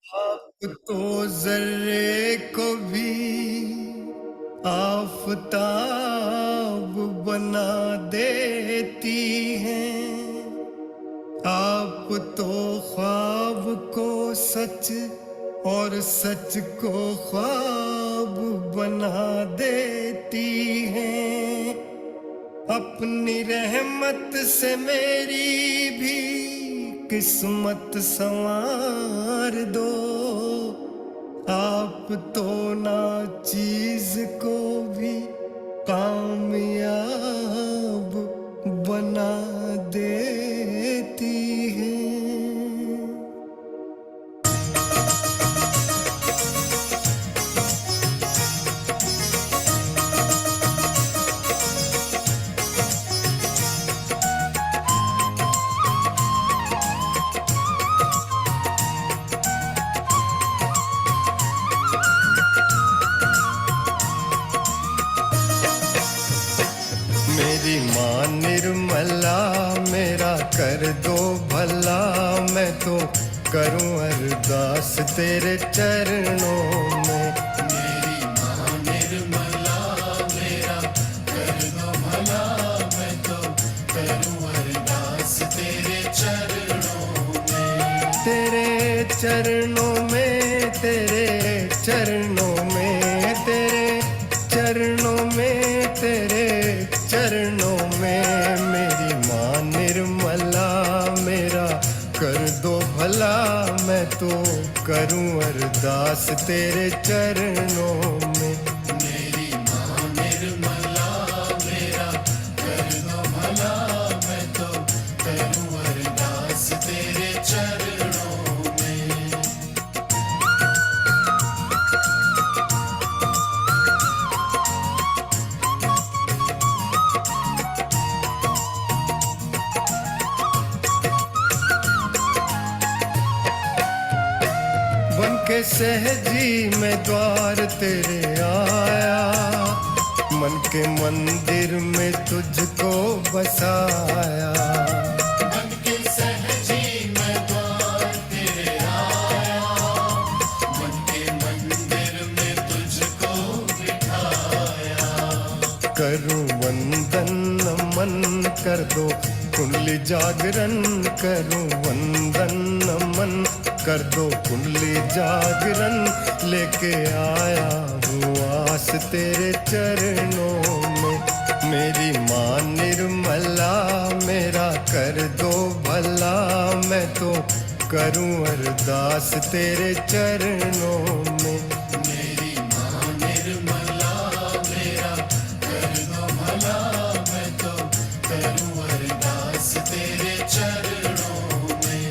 आप तो जर्रे को भी आफताब बना देती हैं। आप तो ख्वाब को सच और सच को ख्वाब बना देती हैं। अपनी रहमत से मेरी भी किस्मत संवार दो। आप तो ना चीज को भी कामयाब बना देती हैं। मेरी माँ निर्मला मेरा कर दो भला। मैं तो करूं अरदास तेरे चरणों में। मेरी माँ निर्मला मेरा कर दो भला। मैं तो करूं अरदास तेरे चरणों में। तेरे चरणों में, तेरे चरणों में, तेरे चरणों में, तेरे चरणों में। मेरी माँ निर्मला मेरा कर दो भला। मैं तो करूं अरदास तेरे चरणों में। मेरी माँ निर्मला मेरा कर दो भला। मैं तो करूं अरदास तेरे चरणों में। बन के सहजी मैं द्वार तेरे आया। मन के मंदिर में तुझको बसाया। मन के सहजी मैं द्वार तेरे आया। मन के मंदिर में तुझको बिठाया। करूं वंदन नमन कर दो कुंडली जागरण। करूं वंदन नमन कर दो कुंडली जागरण। लेके आया हूँ आस तेरे चरणों में। मेरी माँ निर्मला मेरा कर दो भला। मैं तो करूं अरदास तेरे चरणों में। मेरी माँ निर्मला मेरा कर दो भला। मैं तो करूं अरदास तेरे चरणों में।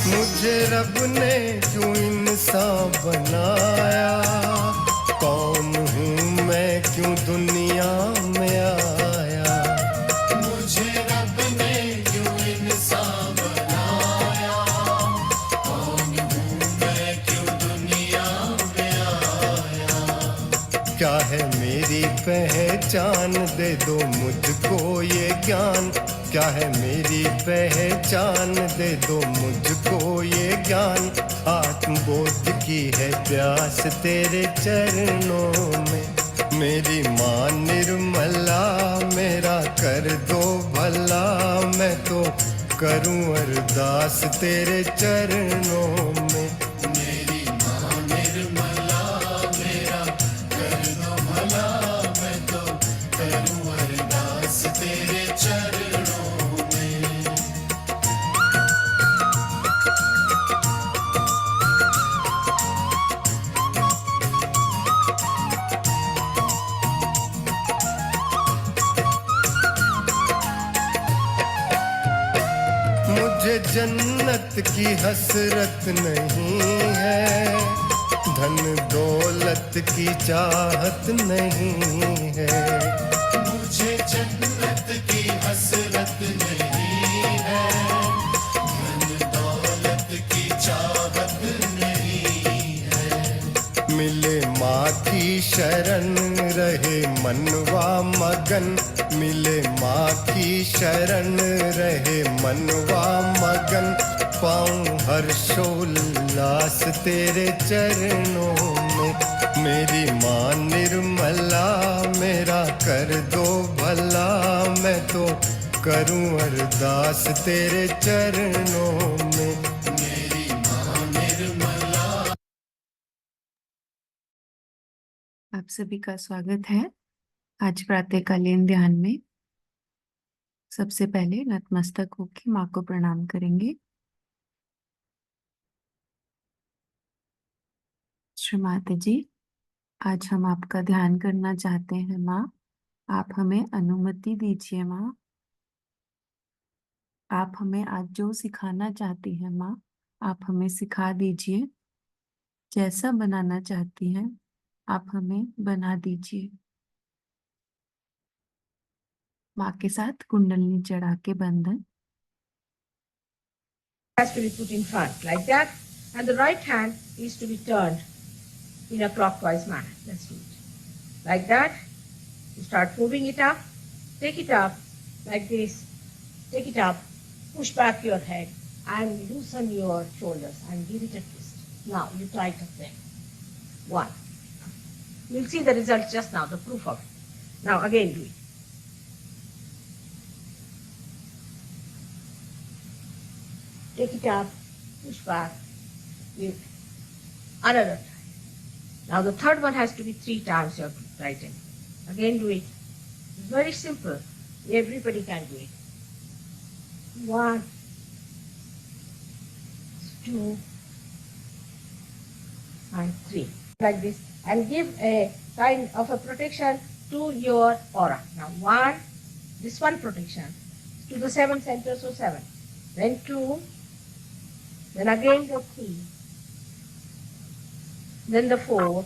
मुझे रब ने क्यों इंसान बनाया। कौन हूँ मैं क्यों दुनिया में आया। मुझे रब ने क्यों इंसान बनाया। कौन हूँ मैं क्यों दुनिया में आया। क्या है मेरी पहचान दे दो मुझको ये ज्ञान। क्या है मेरी पहचान दे दो मुझको ये ज्ञान। आत्मबोध की है प्यास तेरे चरणों में। मेरी माँ निर्मला मेरा कर दो भला। मैं तो करूं अरदास तेरे चरणों में। मेरी माँ निर्मला मेरा कर दो भला। मैं तो करूं अरदास तेरे चरणों में। मुझे जन्नत की हसरत नहीं है। धन दौलत की चाहत नहीं है। मुझे शरण रहे मनवा मगन, मिले माँ की शरण रहे मनवा मगन। पाऊँ हर्षोल्लास तेरे चरणों में, मेरी माँ निर्मला मेरा कर दो भला। मैं तो करूं अरदास तेरे चरणों में, मेरी माँ निर्मला। आप सभी का स्वागत है आज प्रातःकालीन ध्यान में। सबसे पहले नतमस्तक होकर माँ को प्रणाम करेंगे। श्री माता जी, आज हम आपका ध्यान करना चाहते हैं माँ। आप हमें अनुमति दीजिए माँ। आप हमें आज जो सिखाना चाहती हैं माँ, आप हमें सिखा दीजिए। जैसा बनाना चाहती हैं आप हमें बना दीजिए। माँ के साथ कुंडलनी चढ़ा के बंधन। Has to be put in front like that, and the right hand is to be turned in a clockwise manner. Let's do it like that. You start moving it up, take it up like this, take it up, push back your head and loosen your shoulders and give it a twist. Now you tighten them. One. You'll see the result just now, the proof of it. Now again do it. Take it up, push back, give another time. Now the third one has to be 3 times your right hand. Again do it. It's very simple. Everybody can do it. 1, 2, and 3. Like this. And give a kind of a protection to your aura. Now 1, this one protection to the 7 centers, so 7. Then 2. Then again the 3, then the 4,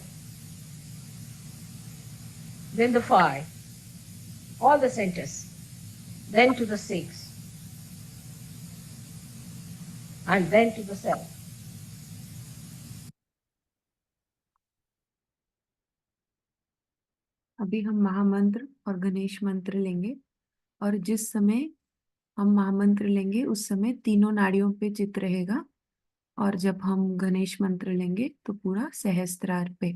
then the 5, all the centers, then to the 6, and then to the 7. अभी हम महामंत्र और गणेश मंत्र लेंगे, और जिस समय हम महामंत्र लेंगे उस समय तीनों नाड़ियों पे चित्त रहेगा, और जब हम गणेश मंत्र लेंगे तो पूरा सहस्त्रार पे।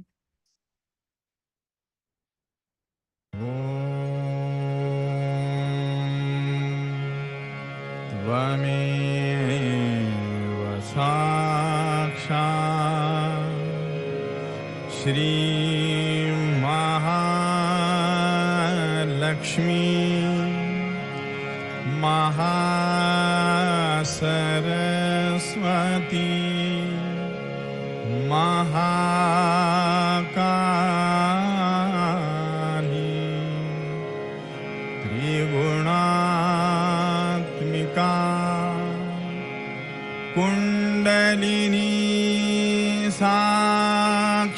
त्वमेव साक्षात् श्री महालक्ष्मी महासरस्वती महाकाली त्रिगुणात्मिका कुंडलिनी साक्षात्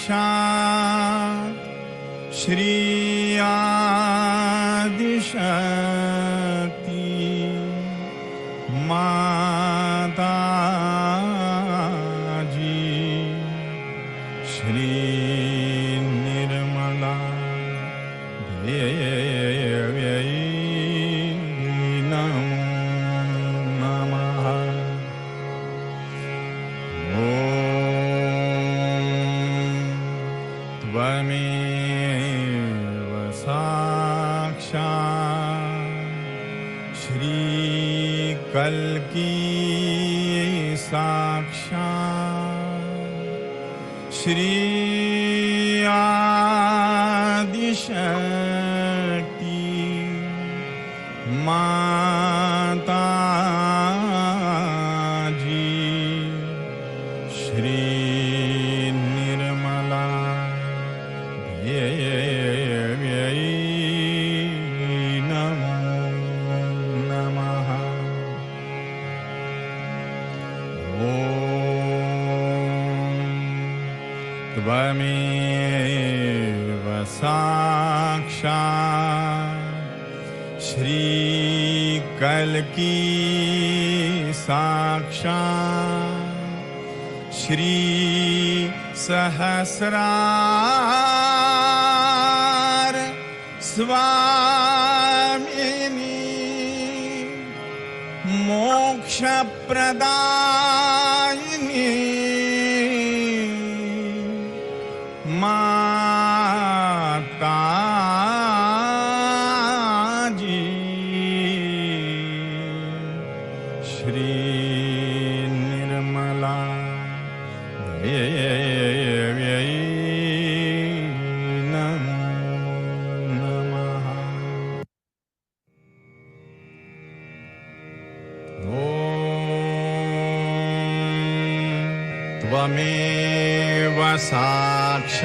श्री आदिशक्ति माता जी श्री निर्मला देव्यै नमो नमः। ॐ त्वमेव साक्षात् श्री कल्की साक्षात् श्री आदिशक्ति माता जी श्री निर्मला देव्यै नमो नमः। ॐ त्वमेव साक्षात् श्री कल्की साक्षात् श्री सहस्रार स्वामिनी मोक्षप्रदायिनी माताजी श्री निर्मला देव्यै नमो नमः। त्वमेव साक्षात्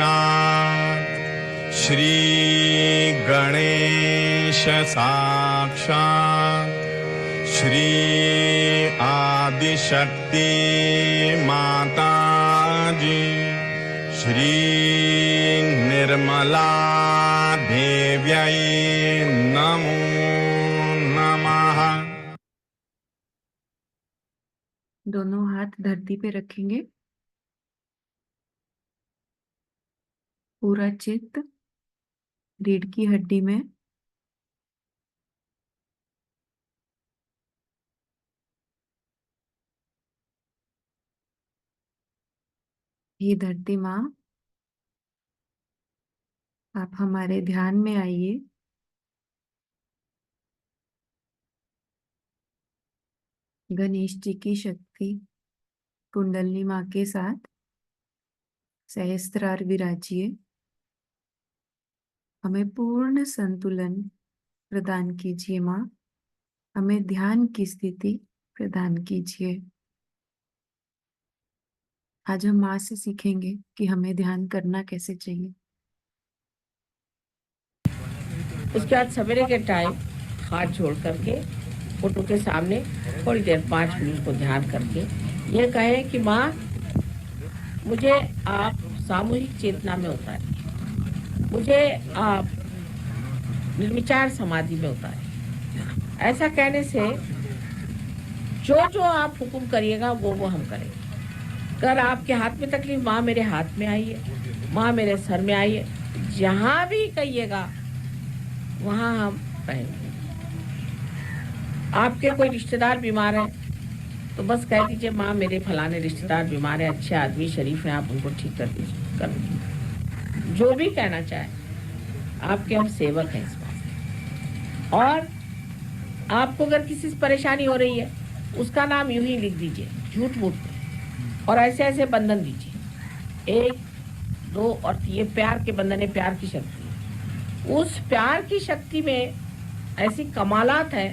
श्री गणेश साक्षात् श्री आदिशक्ति माताजी श्री निर्मला देव्यै नमो नमः। दोनों हाथ धरती पे रखेंगे। पूरा चित्त रीढ़ की हड्डी में। हे धरती माँ, आप हमारे ध्यान में आइए। गणेश जी की शक्ति कुंडलिनी माँ के साथ सहस्त्रार विराजिए। हमें पूर्ण संतुलन प्रदान कीजिए माँ। हमें ध्यान की स्थिति प्रदान कीजिए। आज हम माँ से सीखेंगे कि हमें ध्यान करना कैसे चाहिए। उसके बाद सवेरे के टाइम हाथ जोड़ करके फोटो के सामने थोड़ी देर 5 मिनट को ध्यान करके ये कहें कि माँ, मुझे आप सामूहिक चेतना में उतारें, मुझे आप निर्विचार समाधि में उतारें। ऐसा कहने से जो जो आप हुक्म करिएगा वो हम करेंगे। अगर आपके हाथ में तकलीफ, माँ मेरे हाथ में आई है, माँ मेरे सर में आई है, जहाँ भी कहिएगा वहाँ हम रहेंगे। आपके कोई रिश्तेदार बीमार है तो बस कह दीजिए, माँ मेरे फलाने रिश्तेदार बीमार है, अच्छे आदमी शरीफ हैं, आप उनको ठीक कर दीजिए, कर दीजिए। जो भी कहना चाहे, आपके हम सेवक हैं इस बात। और आपको अगर किसी से परेशानी हो रही है, उसका नाम यूं ही लिख दीजिए झूठ मूठ में, और ऐसे ऐसे बंधन दीजिए, 1, 2 और 3। ये प्यार के बंधन है, प्यार की शक्ति है। उस प्यार की शक्ति में ऐसी कमालात है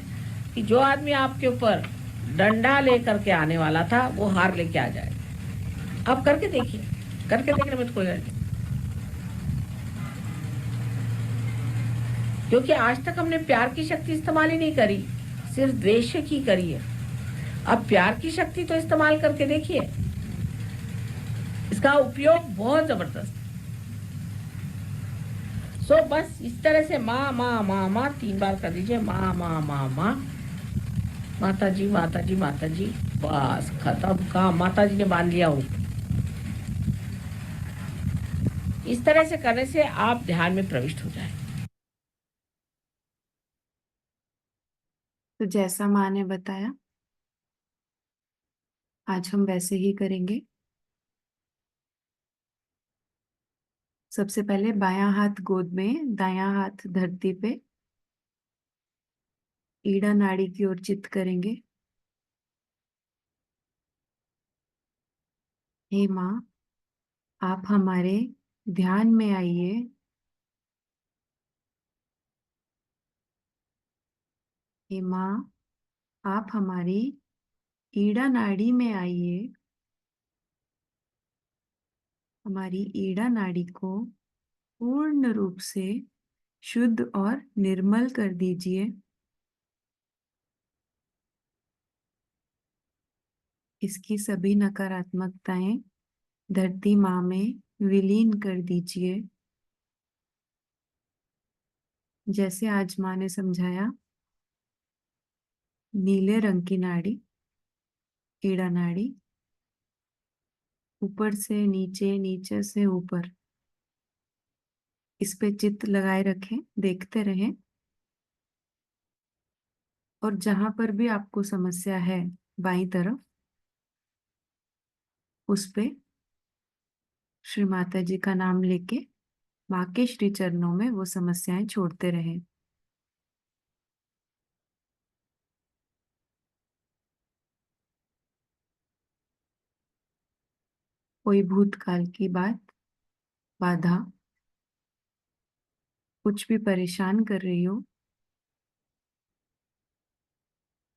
कि जो आदमी आपके ऊपर डंडा लेकर के आने वाला था, वो हार लेके आ जाएगा। आप करके देखिए, करके देखने में तो कोई हर्ज नहीं, क्योंकि आज तक हमने प्यार की शक्ति इस्तेमाल ही नहीं करी, सिर्फ द्वेष की करी है। अब प्यार की शक्ति तो इस्तेमाल करके देखिए, इसका उपयोग बहुत जबरदस्त। सो बस इस तरह से माँ माँ माँ माँ 3 बार कर दीजिए, माँ माँ माँ माँ, माता जी माता जी माता जी, बस खत्म काम। माता जी ने बांध लिया उनको। इस तरह से करने से आप ध्यान में प्रविष्ट हो जाए। तो जैसा माँ ने बताया, आज हम वैसे ही करेंगे। सबसे पहले बायां हाथ गोद में, दायां हाथ धरती पे, ईड़ा नाड़ी की ओर चित्त करेंगे। हे माँ, आप हमारे ध्यान में आइए। हे माँ, आप हमारी ईड़ा नाड़ी में आइए। हमारी ईड़ा नाड़ी को पूर्ण रूप से शुद्ध और निर्मल कर दीजिए। इसकी सभी नकारात्मकताएं धरती माँ में विलीन कर दीजिए। जैसे आज माँ ने समझाया, नीले रंग की नाड़ी, ईड़ा नाड़ी, ऊपर से नीचे, नीचे से ऊपर इस पे चित्त लगाए रखें, देखते रहें। और जहां पर भी आपको समस्या है बाईं तरफ, उस पे श्री माता जी का नाम लेके माँ के श्री चरणों में वो समस्याएं छोड़ते रहें। कोई भूतकाल की बात, बाधा, कुछ भी परेशान कर रही हो,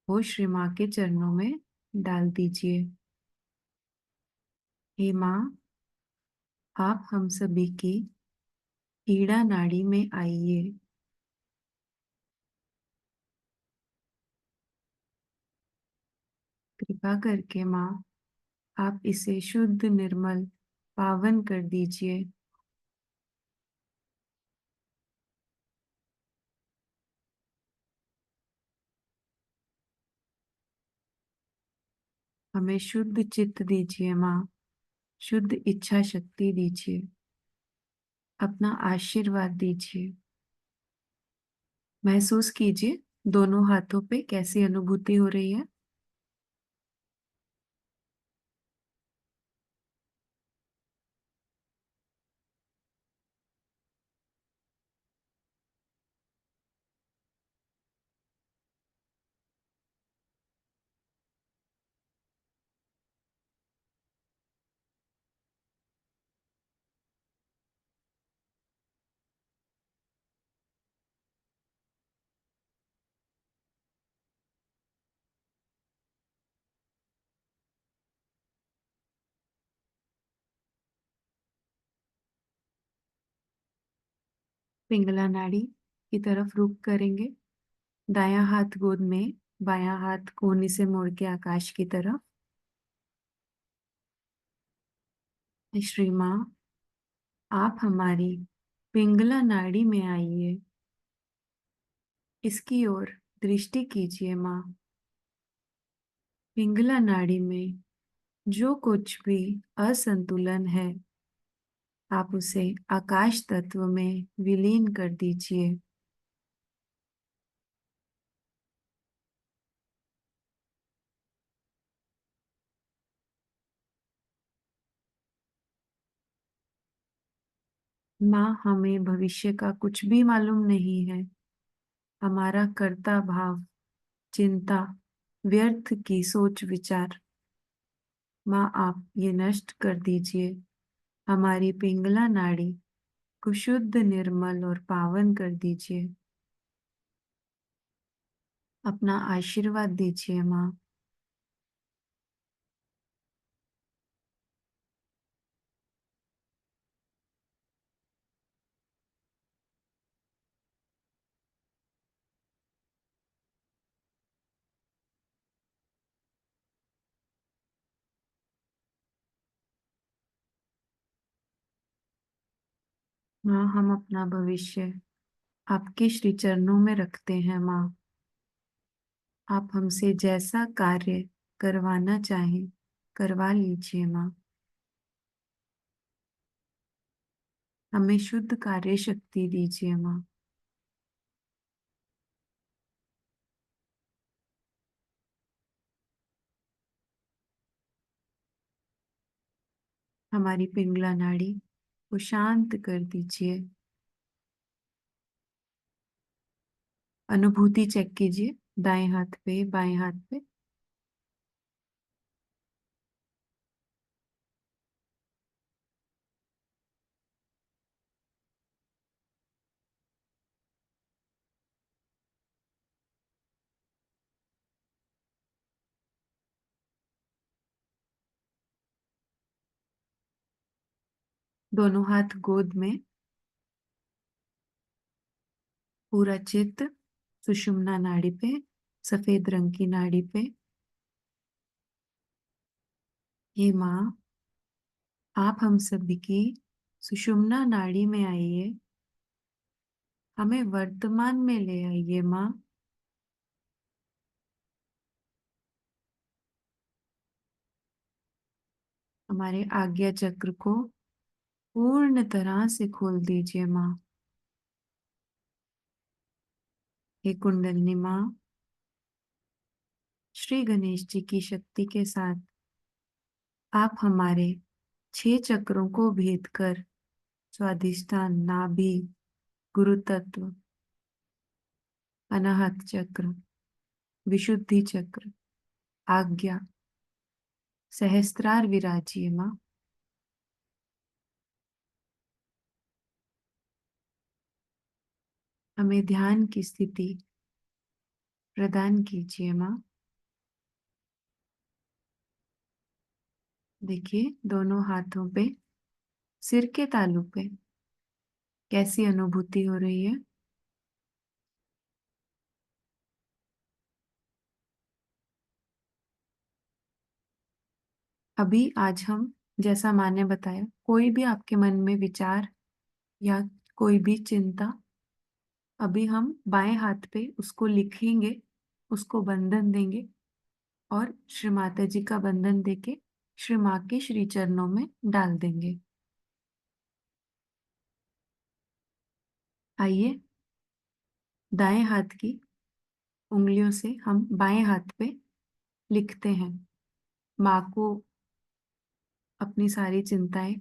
वो श्री माँ के चरणों में डाल दीजिए। हे माँ, आप हम सभी की पीड़ा नाड़ी में आइए। कृपा करके माँ, आप इसे शुद्ध, निर्मल, पावन कर दीजिए। हमें शुद्ध चित्त दीजिए माँ, शुद्ध इच्छा शक्ति दीजिए, अपना आशीर्वाद दीजिए। महसूस कीजिए दोनों हाथों पे कैसी अनुभूति हो रही है। पिंगला नाड़ी की तरफ रुख करेंगे। दायां हाथ गोद में, बायां हाथ कोहनी से मोड़ के आकाश की तरफ। श्री माँ, आप हमारी पिंगला नाड़ी में आइए। इसकी ओर दृष्टि कीजिए माँ। पिंगला नाड़ी में जो कुछ भी असंतुलन है, आप उसे आकाश तत्व में विलीन कर दीजिए। माँ, हमें भविष्य का कुछ भी मालूम नहीं है। हमारा कर्ता भाव, चिंता, व्यर्थ की सोच विचार, माँ आप ये नष्ट कर दीजिए। हमारी पिंगला नाड़ी को शुद्ध, निर्मल और पावन कर दीजिए। अपना आशीर्वाद दीजिए माँ। माँ, हम अपना भविष्य आपके श्री चरणों में रखते हैं माँ। आप हमसे जैसा कार्य करवाना चाहें, करवा लीजिए माँ। हमें शुद्ध कार्य शक्ति दीजिए माँ। हमारी पिंगला नाड़ी को शांत कर दीजिए। अनुभूति चेक कीजिए, दाएं हाथ पे, बाएं हाथ पे। दोनों हाथ गोद में, पूरा चित्त सुषुम्ना नाड़ी पे, सफेद रंग की नाड़ी पे। हे माँ, आप हम सभी की सुषुम्ना नाड़ी में आइए। हमें वर्तमान में ले आइए माँ। हमारे आज्ञा चक्र को पूर्ण तरह से खोल दीजिए माँ। हे कुंडलिनी माँ, श्री गणेश जी की शक्ति के साथ आप हमारे 6 चक्रों को भेद कर स्वाधिष्ठान, नाभि, गुरु तत्व, अनाहत चक्र, विशुद्धि चक्र, आज्ञा, सहस्त्रार विराजिए माँ। हमें ध्यान की स्थिति प्रदान कीजिए माँ। देखिए दोनों हाथों पे सिर के तालू पे कैसी अनुभूति हो रही है। अभी आज हम, जैसा माँ ने बताया, कोई भी आपके मन में विचार या कोई भी चिंता, अभी हम बाएं हाथ पे उसको लिखेंगे, उसको बंधन देंगे और श्री माता जी का बंधन देके श्री माँ के श्री चरणों में डाल देंगे। आइए दाएं हाथ की उंगलियों से हम बाएं हाथ पे लिखते हैं। माँ को अपनी सारी चिंताएं,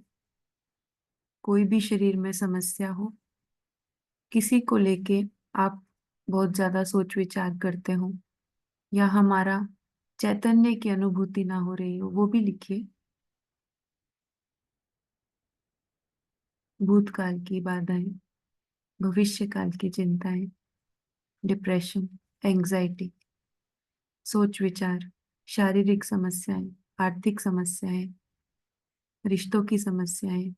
कोई भी शरीर में समस्या हो, किसी को लेके आप बहुत ज्यादा सोच विचार करते हो या हमारा चैतन्य की अनुभूति ना हो रही हो, वो भी लिखिए। भूतकाल की बाधाएं, भविष्य काल की चिंताएं, डिप्रेशन, एंजाइटी, सोच विचार, शारीरिक समस्याएं, आर्थिक समस्याएं, रिश्तों की समस्याएं,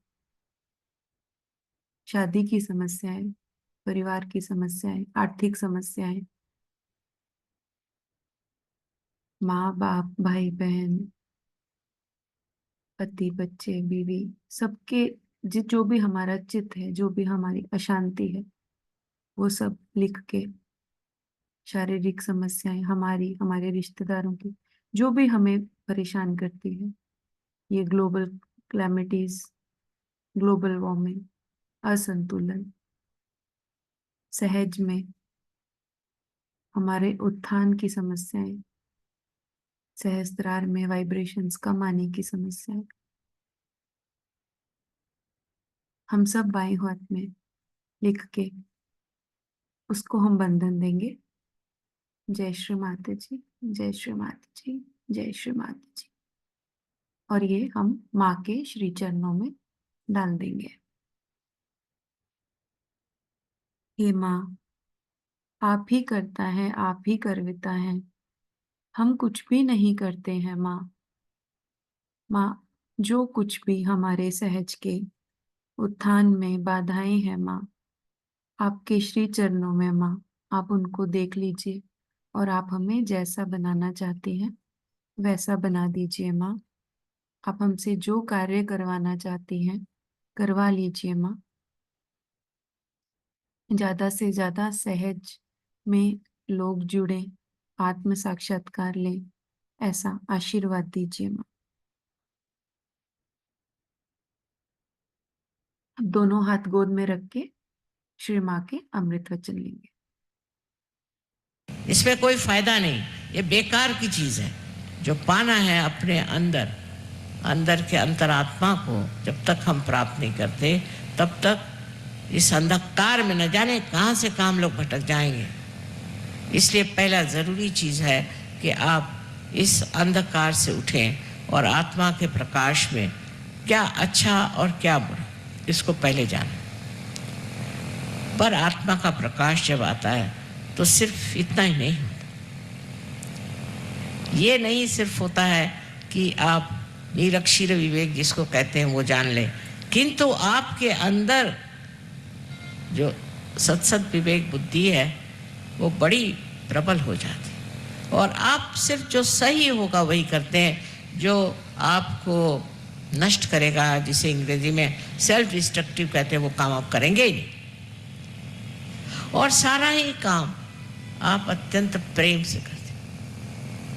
शादी की समस्याएं, परिवार की समस्याएं, आर्थिक समस्याएं, माँ बाप, भाई बहन, पति बच्चे बीवी, सबके जो भी हमारा चित्त है, जो भी हमारी अशांति है, वो सब लिख के, शारीरिक समस्याएं हमारी, हमारे रिश्तेदारों की, जो भी हमें परेशान करती है, ये ग्लोबल क्लैमिटीज, ग्लोबल वार्मिंग, असंतुलन, सहज में हमारे उत्थान की समस्याएं, सहस्त्रार में वाइब्रेशंस कम आने की समस्याएं, हम सब बाएं हाथ में लिख के उसको हम बंधन देंगे। जय श्री माता जी, जय श्री माता जी, जय श्री माता जी। और ये हम माँ के श्री चरणों में डाल देंगे। हे माँ, आप ही करता है, आप ही करविता है, हम कुछ भी नहीं करते हैं माँ। माँ, जो कुछ भी हमारे सहज के उत्थान में बाधाएं हैं माँ, आपके श्री चरणों में माँ, आप उनको देख लीजिए और आप हमें जैसा बनाना चाहती हैं वैसा बना दीजिए माँ। आप हमसे जो कार्य करवाना चाहती हैं करवा लीजिए माँ। ज्यादा से ज्यादा सहज में लोग जुड़े, आत्म साक्षात्कार लें, ऐसा आशीर्वाद दीजिए माँ। दोनों हाथ गोद में रख के श्री माँ के अमृत वचन लेंगे। इसमें कोई फायदा नहीं, ये बेकार की चीज है। जो पाना है अपने अंदर, अंदर के अंतरात्मा को जब तक हम प्राप्त नहीं करते, तब तक इस अंधकार में न जाने कहाँ से कहाँ हम लोग भटक जाएंगे। इसलिए पहला जरूरी चीज है कि आप इस अंधकार से उठें और आत्मा के प्रकाश में क्या अच्छा और क्या बुरा, इसको पहले जानें। पर आत्मा का प्रकाश जब आता है तो सिर्फ इतना ही नहीं होता। ये नहीं सिर्फ होता है कि आप निरक्षीर विवेक जिसको कहते हैं वो जान लें, किंतु आपके अंदर जो सत्सत विवेक बुद्धि है वो बड़ी प्रबल हो जाती है और आप सिर्फ जो सही होगा वही करते हैं, जो आपको नष्ट करेगा, जिसे अंग्रेजी में सेल्फ डिस्ट्रक्टिव कहते हैं, वो काम आप करेंगे ही नहीं। और सारा ही काम आप अत्यंत प्रेम से करते,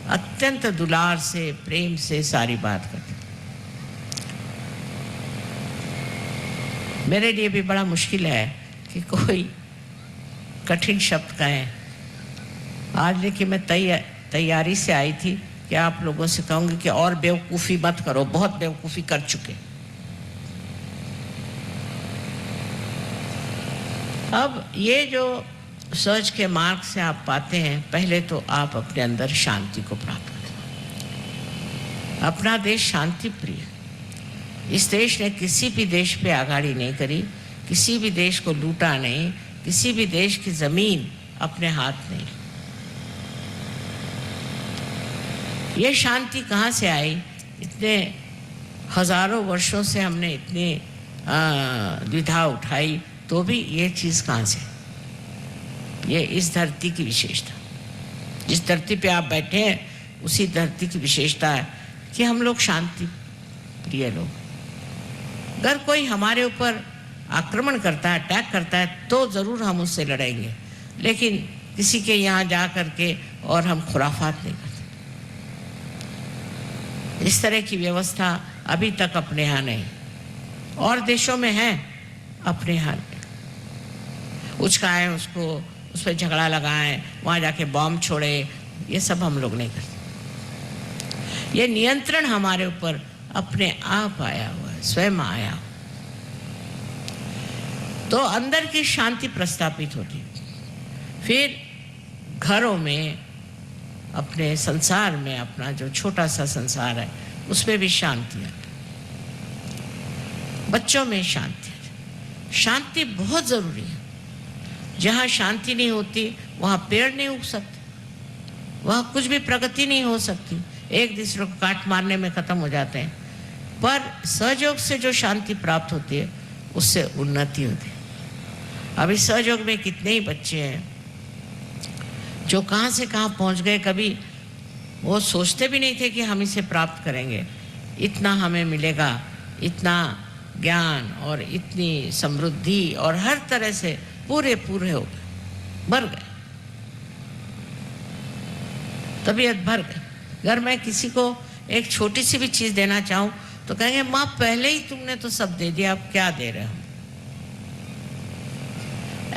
अत्यंत दुलार से, प्रेम से सारी बात करते। मेरे लिए भी बड़ा मुश्किल है कि कोई कठिन शब्द कहें आज लेकिन मैं तैयारी से आई थी कि आप लोगों से कहूंगी कि और बेवकूफ़ी मत करो, बहुत बेवकूफ़ी कर चुके। अब ये जो सर्च के मार्ग से आप पाते हैं, पहले तो आप अपने अंदर शांति को प्राप्त करें। अपना देश शांति प्रिय, इस देश ने किसी भी देश पे आगाड़ी नहीं करी, किसी भी देश को लूटा नहीं, किसी भी देश की जमीन अपने हाथ नहीं। ये शांति कहाँ से आई? इतने हजारों वर्षों से हमने इतनी द्विधा उठाई, तो भी ये चीज़ कहाँ से? ये इस धरती की विशेषता, जिस धरती पे आप बैठे हैं उसी धरती की विशेषता है कि हम लोग शांति प्रिय लोग। अगर कोई हमारे ऊपर आक्रमण करता है, अटैक करता है, तो ज़रूर हम उससे लड़ेंगे, लेकिन किसी के यहाँ जा करके और हम खुराफात नहीं करते। इस तरह की व्यवस्था अभी तक अपने यहाँ नहीं, और देशों में है, अपने यहाँ उचकाएं उसको, उस पर झगड़ा लगाएं, वहाँ जाके बॉम्ब छोड़े, ये सब हम लोग नहीं करते। ये नियंत्रण हमारे ऊपर अपने आप आया हुआ है, स्वयं आया। तो अंदर की शांति प्रस्थापित होती है। फिर घरों में, अपने संसार में, अपना जो छोटा सा संसार है उसमें भी शांति है। बच्चों में शांति है। शांति बहुत ज़रूरी है। जहाँ शांति नहीं होती वहाँ पेड़ नहीं उग सकते, वहाँ कुछ भी प्रगति नहीं हो सकती, एक दूसरे को काट मारने में ख़त्म हो जाते हैं। पर सहयोग से जो शांति प्राप्त होती है उससे उन्नति होती है। अभी सहयोग में कितने ही बच्चे हैं जो कहाँ से कहाँ पहुँच गए, कभी वो सोचते भी नहीं थे कि हम इसे प्राप्त करेंगे, इतना हमें मिलेगा, इतना ज्ञान और इतनी समृद्धि, और हर तरह से पूरे हो गए, भर गए, तबीयत भर गई। अगर मैं किसी को एक छोटी सी भी चीज़ देना चाहूँ तो कहेंगे माँ पहले ही तुमने तो सब दे दिया, अब क्या दे रहे हो।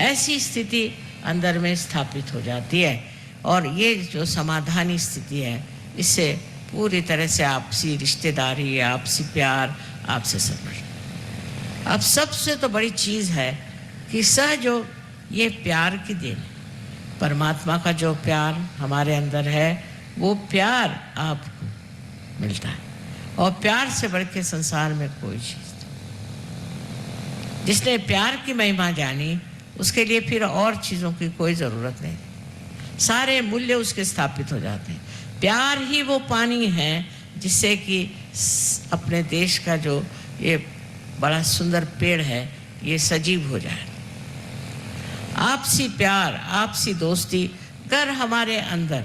ऐसी स्थिति अंदर में स्थापित हो जाती है, और ये जो समाधानी स्थिति है, इससे पूरी तरह से आपसी रिश्तेदारी, आपसी प्यार, आपसे समझ। अब सबसे तो बड़ी चीज़ है कि सहयोग, ये प्यार की देन है। परमात्मा का जो प्यार हमारे अंदर है, वो प्यार आपको मिलता है, और प्यार से बढ़ के संसार में कोई चीज़ नहीं। जिसने प्यार की महिमा जानी, उसके लिए फिर और चीज़ों की कोई ज़रूरत नहीं, सारे मूल्य उसके स्थापित हो जाते हैं। प्यार ही वो पानी है जिससे कि अपने देश का जो ये बड़ा सुंदर पेड़ है, ये सजीव हो जाए। आपसी प्यार, आपसी दोस्ती, अगर हमारे अंदर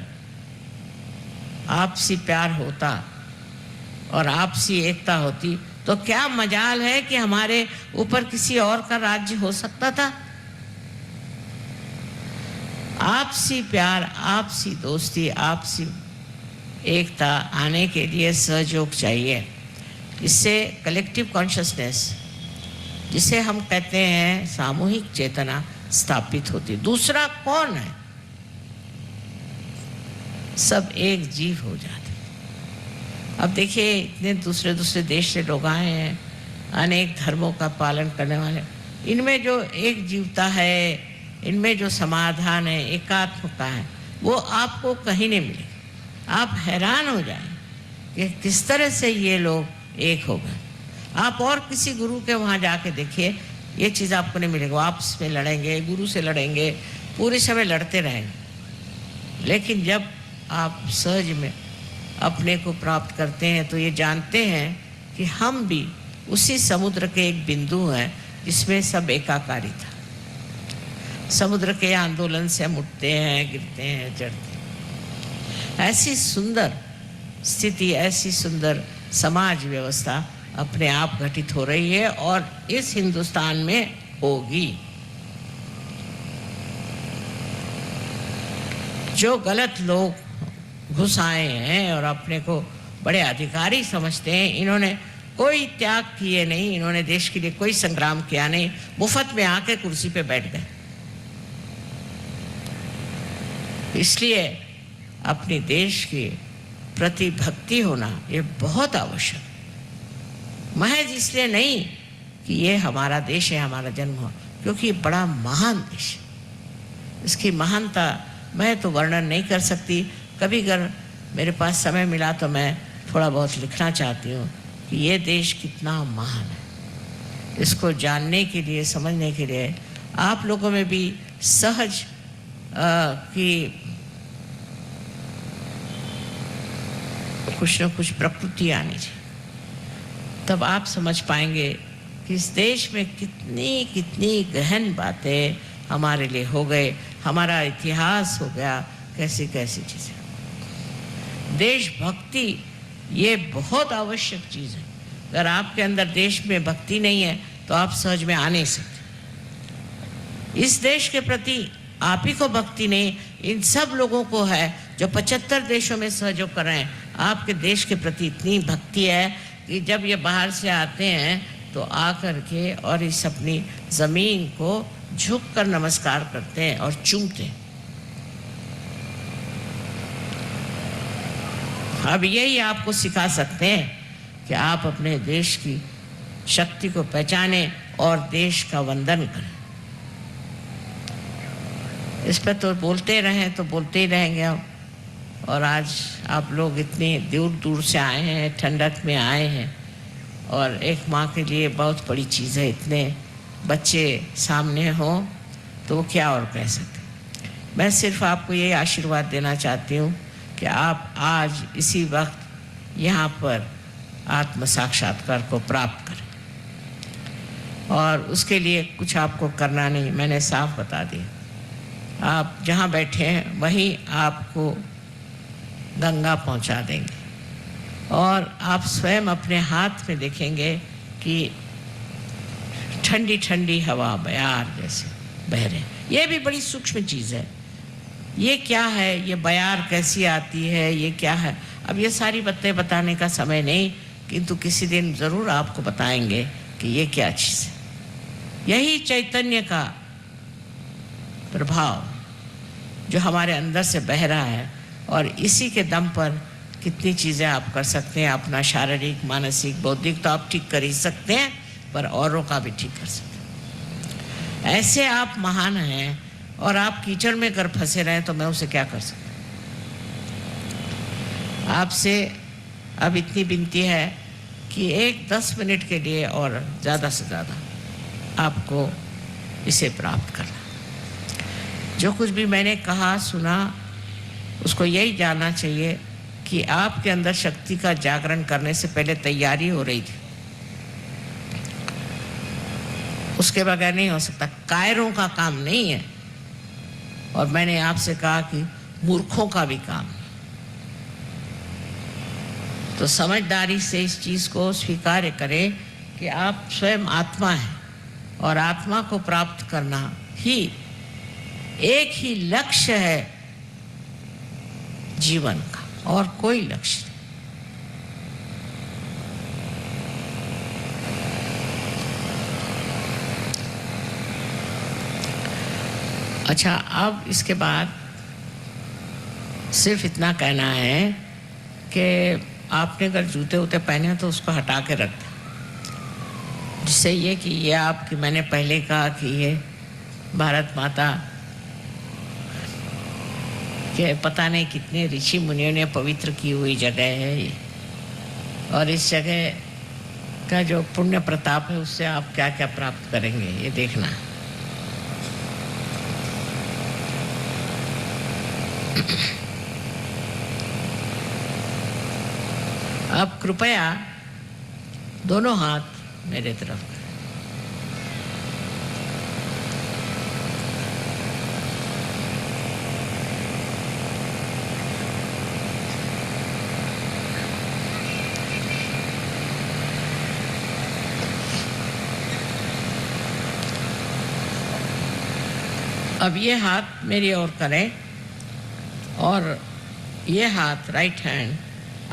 आपसी प्यार होता और आपसी एकता होती, तो क्या मजाल है कि हमारे ऊपर किसी और का राज्य हो सकता था। आपसी प्यार, आपसी दोस्ती, आपसी एकता आने के लिए सहयोग चाहिए। इससे कलेक्टिव कॉन्शियसनेस, जिसे हम कहते हैं सामूहिक चेतना, स्थापित होती। दूसरा कौन है? सब एक जीव हो जाते। अब देखिए, इतने दूसरे देश से लोग आए हैं, अनेक धर्मों का पालन करने वाले, इनमें जो एक जीवता है, इनमें जो समाधान है, एकात्मता है, वो आपको कहीं नहीं मिलेगी। आप हैरान हो जाएंगे कि किस तरह से ये लोग एक हो गए। आप और किसी गुरु के वहाँ जाके देखिए, ये चीज़ आपको नहीं मिलेगी। आपस में लड़ेंगे, गुरु से लड़ेंगे, पूरे समय लड़ते रहेंगे। लेकिन जब आप सहज में अपने को प्राप्त करते हैं, तो ये जानते हैं कि हम भी उसी समुद्र के एक बिंदु हैं जिसमें सब एकाकारी था। समुद्र के आंदोलन से हम उठते हैं, गिरते हैं, चढ़ते हैं। ऐसी सुंदर स्थिति, ऐसी सुंदर समाज व्यवस्था अपने आप घटित हो रही है, और इस हिंदुस्तान में होगी। जो गलत लोग घुस आए हैं और अपने को बड़े अधिकारी समझते हैं, इन्होंने कोई त्याग किए नहीं, इन्होंने देश के लिए कोई संग्राम किया नहीं, मुफ्त में आके कुर्सी पे बैठ गए। इसलिए अपने देश के प्रति भक्ति होना ये बहुत आवश्यक है। महज इसलिए नहीं कि ये हमारा देश है, हमारा जन्म हो, क्योंकि ये बड़ा महान देश है। इसकी महानता मैं तो वर्णन नहीं कर सकती। कभी अगर मेरे पास समय मिला तो मैं थोड़ा बहुत लिखना चाहती हूँ कि ये देश कितना महान है। इसको जानने के लिए, समझने के लिए आप लोगों में भी सहज कि कुछ न कुछ प्रकृति आनी चाहिए, तब आप समझ पाएंगे कि इस देश में कितनी कितनी गहन बातें हमारे लिए हो गए, हमारा इतिहास हो गया, कैसी कैसी चीज़ें। देशभक्ति ये बहुत आवश्यक चीज़ है। अगर आपके अंदर देश में भक्ति नहीं है तो आप सहज में आ नहीं सकते। इस देश के प्रति आप ही को भक्ति नहीं, इन सब लोगों को है जो 75 देशों में सहयोग कर रहे हैं। आपके देश के प्रति इतनी भक्ति है कि जब ये बाहर से आते हैं तो आकर के और इस अपनी ज़मीन को झुक कर नमस्कार करते हैं और चूमते हैं। अब यही आपको सिखा सकते हैं कि आप अपने देश की शक्ति को पहचानें और देश का वंदन करें। इस पर तो बोलते रहें तो बोलते ही रहेंगे हम। और आज आप लोग इतनी दूर दूर से आए हैं, ठंडक में आए हैं, और एक माँ के लिए बहुत बड़ी चीज़ है। इतने बच्चे सामने हों तो वो क्या और कह सकते। मैं सिर्फ आपको ये आशीर्वाद देना चाहती हूँ कि आप आज इसी वक्त यहाँ पर आत्म साक्षात्कार को प्राप्त करें, और उसके लिए कुछ आपको करना नहीं, मैंने साफ बता दिया। आप जहाँ बैठे हैं वहीं आपको गंगा पहुँचा देंगे, और आप स्वयं अपने हाथ में देखेंगे कि ठंडी ठंडी हवा बयार जैसे बह रहे। ये भी बड़ी सूक्ष्म चीज़ है। ये क्या है, ये बयार कैसी आती है, ये क्या है, अब ये सारी बातें बताने का समय नहीं, किंतु किसी दिन ज़रूर आपको बताएंगे कि ये क्या चीज़ है। यही चैतन्य का प्रभाव जो हमारे अंदर से बह रहा है, और इसी के दम पर कितनी चीज़ें आप कर सकते हैं। अपना शारीरिक, मानसिक, बौद्धिक तो आप ठीक कर ही सकते हैं, पर औरों का भी ठीक कर सकते हैं। ऐसे आप महान हैं, और आप कीचड़ में कर फंसे रहें तो मैं उसे क्या कर सकता। आपसे अब इतनी विनती है कि 10 मिनट के लिए और ज़्यादा से ज़्यादा आपको इसे प्राप्त करना। जो कुछ भी मैंने कहा सुना, उसको यही जानना चाहिए कि आपके अंदर शक्ति का जागरण करने से पहले तैयारी हो रही थी, उसके बगैर नहीं हो सकता। कायरों का काम नहीं है, और मैंने आपसे कहा कि मूर्खों का भी काम है। तो समझदारी से इस चीज़ को स्वीकार करें कि आप स्वयं आत्मा हैं, और आत्मा को प्राप्त करना ही एक ही लक्ष्य है जीवन का, और कोई लक्ष्य नहीं। अच्छा, अब इसके बाद सिर्फ इतना कहना है कि आपने अगर जूते वूते पहने तो उसको हटा के रख दें, जिससे ये कि ये आपकी, मैंने पहले कहा कि ये भारत माता के पता नहीं कितने ऋषि मुनियों ने पवित्र की हुई जगह है ये, और इस जगह का जो पुण्य प्रताप है उससे आप क्या क्या प्राप्त करेंगे ये देखना। अब कृपया दोनों हाथ मेरे तरफ करें। अब ये हाथ मेरी ओर करें, और ये हाथ राइट हैंड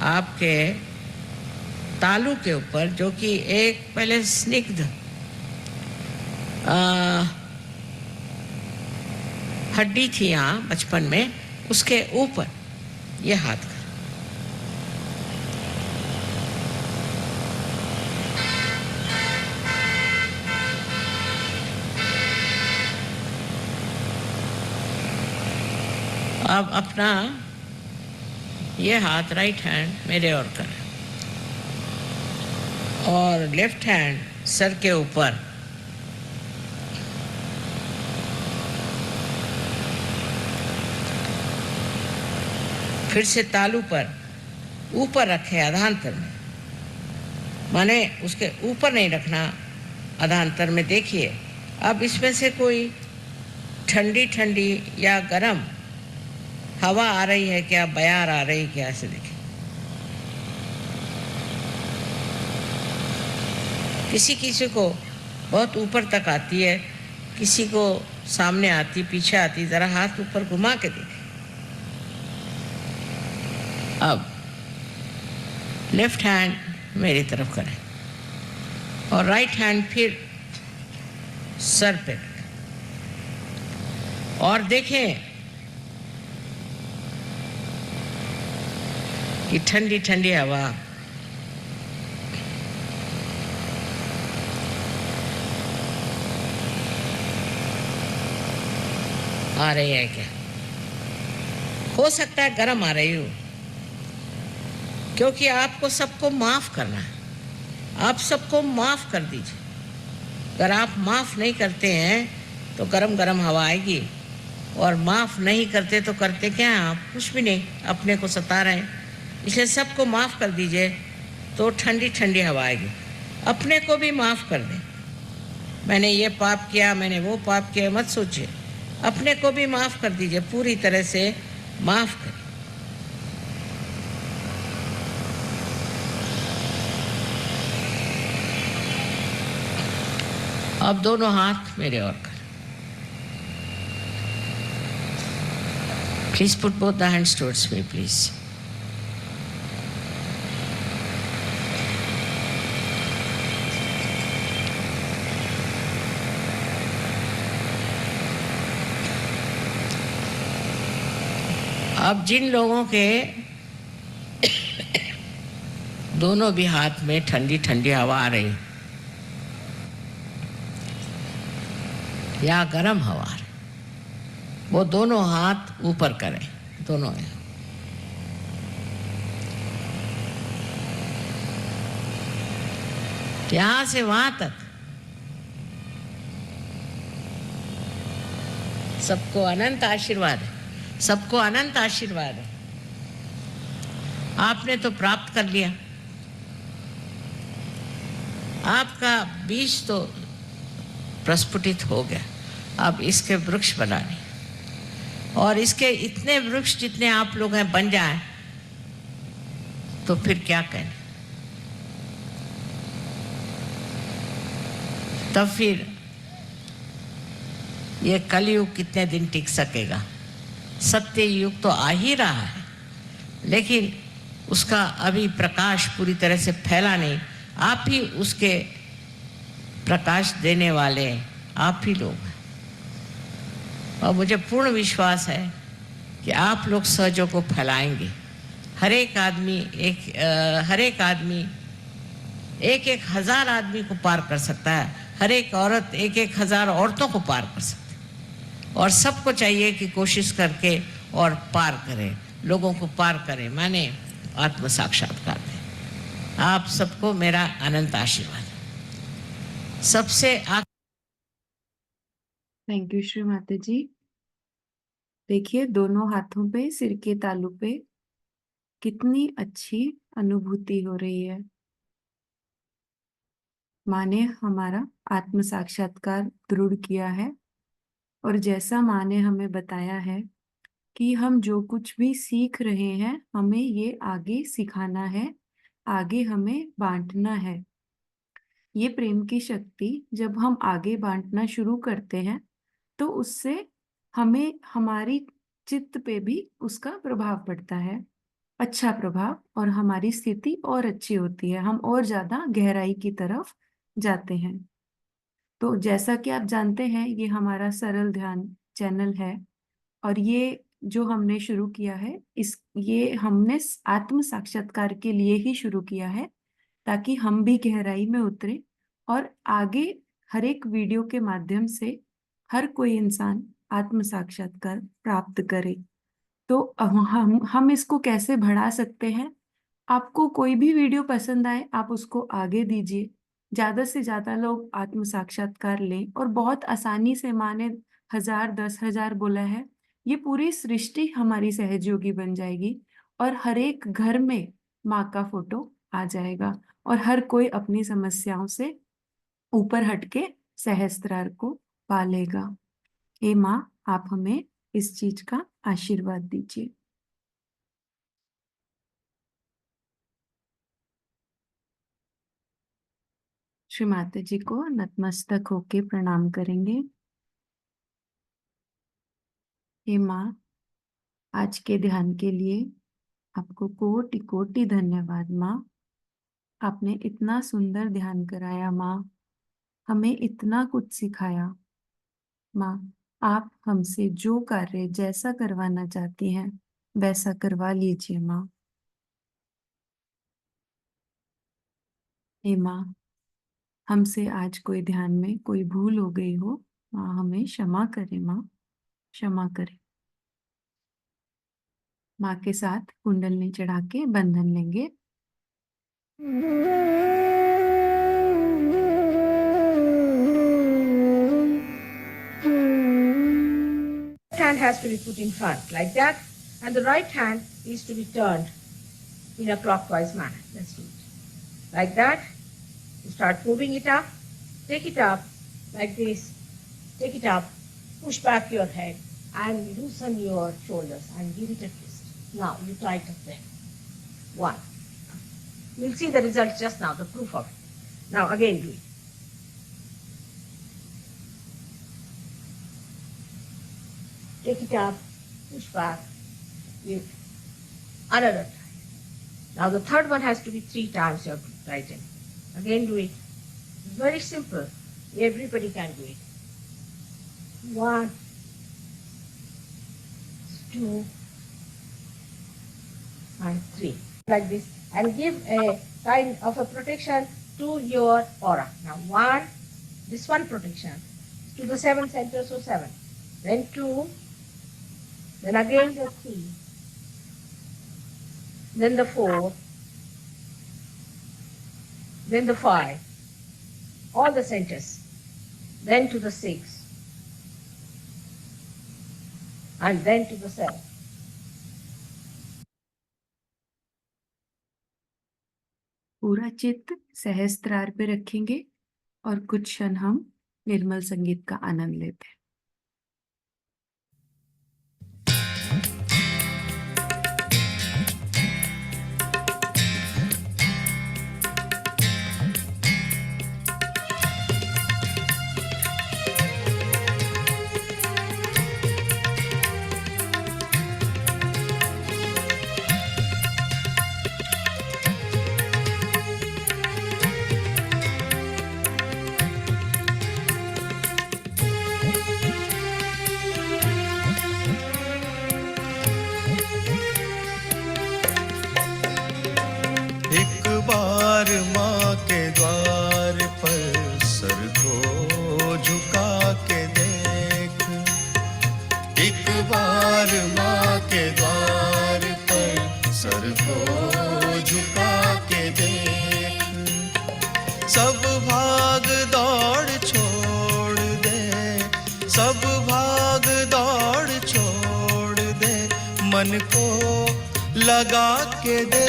आपके तालू के ऊपर, जो कि एक पहले स्निग्ध हड्डी थी यहाँ बचपन में, उसके ऊपर ये हाथ कर। अब अपना ये हाथ राइट हैंड मेरे और करें और लेफ्ट हैंड सर के ऊपर फिर से तालू पर ऊपर रखे अधांतर में, माने उसके ऊपर नहीं रखना, अधांतर में। देखिए अब इसमें से कोई ठंडी ठंडी या गर्म हवा आ रही है क्या, बयार आ रही है क्या, ऐसे देखिए। किसी किसी को बहुत ऊपर तक आती है, किसी को सामने आती, पीछे आती। जरा हाथ ऊपर घुमा के देखिए। अब लेफ्ट हैंड मेरी तरफ करें और राइट हैंड फिर सर पे रखें और देखें कि ठंडी ठंडी हवा आ रही है क्या। हो सकता है गर्म आ रही हो, क्योंकि आपको सबको माफ करना है। आप सबको माफ कर दीजिए। अगर आप माफ नहीं करते हैं तो गरम गरम हवा आएगी, और माफ नहीं करते तो करते क्या हैं आप, कुछ भी नहीं, अपने को सता रहे हैं। इसलिए सबको माफ कर दीजिए तो ठंडी ठंडी हवा आएगी। अपने को भी माफ कर दें। मैंने ये पाप किया, मैंने वो पाप किया, मत सोचिए। अपने को भी माफ कर दीजिए, पूरी तरह से माफ करें। अब दोनों हाथ मेरे और कर। Please put both the hands towards me, please. अब जिन लोगों के दोनों भी हाथ में ठंडी ठंडी हवा आ रही या गर्म हवा आ रही, वो दोनों हाथ ऊपर करें, दोनों। यहां से वहां तक सबको अनंत आशीर्वाद है, सबको अनंत आशीर्वाद है। आपने तो प्राप्त कर लिया, आपका बीज तो प्रस्फुटित हो गया। अब इसके वृक्ष बनाने, और इसके इतने वृक्ष जितने आप लोग हैं बन जाएं तो फिर क्या कहें। तब फिर ये कलयुग कितने दिन टिक सकेगा। सत्य युग तो आ ही रहा है, लेकिन उसका अभी प्रकाश पूरी तरह से फैला नहीं। आप ही उसके प्रकाश देने वाले, आप ही लोग हैं। और मुझे पूर्ण विश्वास है कि आप लोग सहजों को फैलाएंगे। हर एक आदमी एक एक हजार आदमी को पार कर सकता है। हर एक औरत एक एक हजार औरतों को पार कर सकती है। और सबको चाहिए कि कोशिश करके और पार करें, लोगों को पार करें, माने आत्म साक्षात्कार दें। आप सबको मेरा अनंत आशीर्वाद। सबसे थैंक यू श्री माता जी। देखिए दोनों हाथों पे सिर के तालू पे कितनी अच्छी अनुभूति हो रही है। माँ ने हमारा आत्म साक्षात्कार दृढ़ किया है, और जैसा माँ ने हमें बताया है कि हम जो कुछ भी सीख रहे हैं हमें ये आगे सिखाना है, आगे हमें बांटना है। ये प्रेम की शक्ति जब हम आगे बांटना शुरू करते हैं तो उससे हमें हमारी चित्त पे भी उसका प्रभाव पड़ता है, अच्छा प्रभाव, और हमारी स्थिति और अच्छी होती है। हम और ज्यादा गहराई की तरफ जाते हैं। तो जैसा कि आप जानते हैं ये हमारा सरल ध्यान चैनल है, और ये जो हमने शुरू किया है, ये हमने आत्म साक्षात्कार के लिए ही शुरू किया है, ताकि हम भी गहराई में उतरे और आगे हर एक वीडियो के माध्यम से हर कोई इंसान आत्म साक्षात्कार प्राप्त करे। तो हम इसको कैसे बढ़ा सकते हैं? आपको कोई भी वीडियो पसंद आए, आप उसको आगे दीजिए, ज्यादा से ज्यादा लोग आत्म साक्षात्कार लें। और बहुत आसानी से, माने 1000 10,000 बोला है, ये पूरी सृष्टि हमारी सहयोगी बन जाएगी और हर एक घर में माँ का फोटो आ जाएगा और हर कोई अपनी समस्याओं से ऊपर हटके सहस्त्रार को पालेगा। हे माँ, आप हमें इस चीज का आशीर्वाद दीजिए। श्री माता जी को नतमस्तक होके प्रणाम करेंगे। हे माँ, आज के ध्यान के लिए आपको कोटि कोटि धन्यवाद माँ। आपने इतना सुंदर ध्यान कराया माँ, हमें इतना कुछ सिखाया माँ। आप हमसे जो कार्य जैसा करवाना चाहती हैं वैसा करवा लीजिए माँ। हे माँ, हमसे आज कोई ध्यान में कोई भूल हो गई हो, माँ हमें क्षमा करें माँ, क्षमा करें। माँ के साथ कुंडलनी चढ़ा के बंधन लेंगे। Hand has to be put in front like that, and the right hand is to be turned in a clockwise manner. Let's do it like that. You start moving it up, take it up like this, take it up, push back your head and loosen your shoulders and give it a twist. Now you tighten them. One. You'll see the result just now, the proof of it. Now again do it. Take it up, push back, give another time. Now the third one has to be 3 times you have to tighten. Again do it. It's very simple. Everybody can do it. 1, 2, and 3. Like this. And give a kind of a protection to your aura. Now 1, this one protection to the 7 centers, so 7. Then 2, then again the 3, then the 4, then the 5, all the centers, then to the 6, and then to the 7. पूरा चित्त सहस्त्रार पे रखेंगे और कुछ क्षण हम निर्मल संगीत का आनंद लेते हैं। एक बार माँ के द्वार पर सर को झुका के देख, एक बार माँ के द्वार पर सर को झुका के देख। सब भाग दौड़ छोड़ दे, सब भाग दौड़ छोड़ दे, मन को लगा के दे।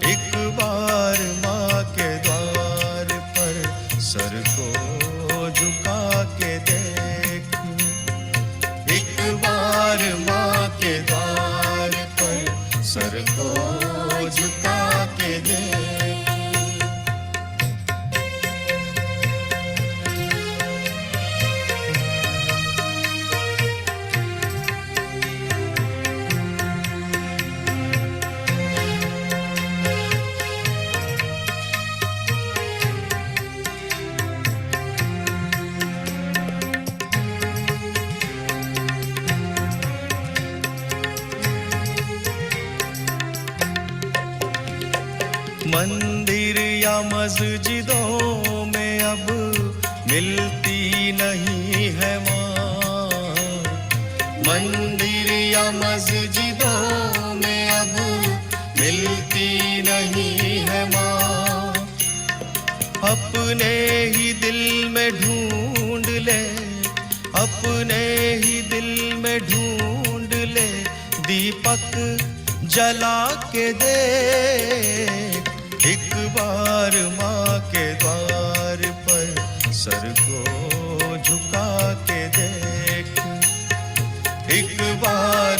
एक बार माँ के द्वार पर सर को झुका के देख, एक बार माँ के द्वार पर सर को झुका के देख। मंदिर या मस्जिदों में अब मिलती नहीं है माँ। मंदिर या मस्जिदों में अब मिलती नहीं है माँ। अपने ही दिल में ढूंढ ले, अपने ही दिल में ढूंढ ले, दीपक जला के दे। एक बार माँ के द्वार पर सर को झुका के देख। एक बार